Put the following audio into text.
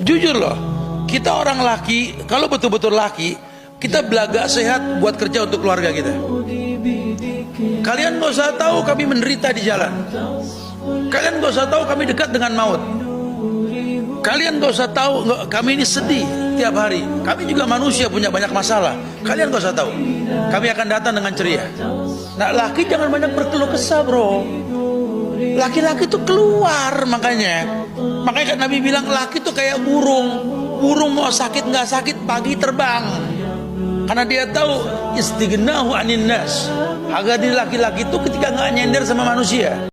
Jujur loh, kita orang laki, kalau betul-betul laki, kita belaga sehat buat kerja untuk keluarga kita. Kalian gak usah tahu kami menderita di jalan. Kalian gak usah tahu kami dekat dengan maut. Kalian gak usah tahu kami ini sedih tiap hari. Kami juga manusia, punya banyak masalah. Kalian gak usah tahu. Kami akan datang dengan ceria. Nah, laki jangan banyak berkeluh kesah, bro. Laki-laki itu keluar, makanya kan Nabi bilang laki itu kayak burung. Burung mau sakit nggak sakit pagi terbang, karena dia tahu istighnahu anin nas. Harga diri laki-laki itu ketika nggak nyender sama manusia.